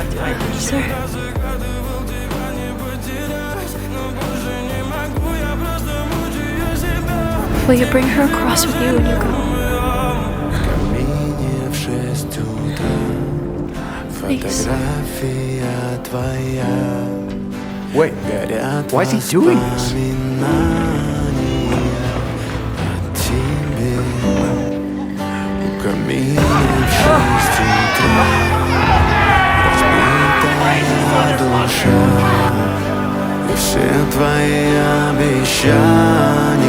Sir. Will you bring her across with you when you go? Please. Wait, why is he doing this? Все твои обещания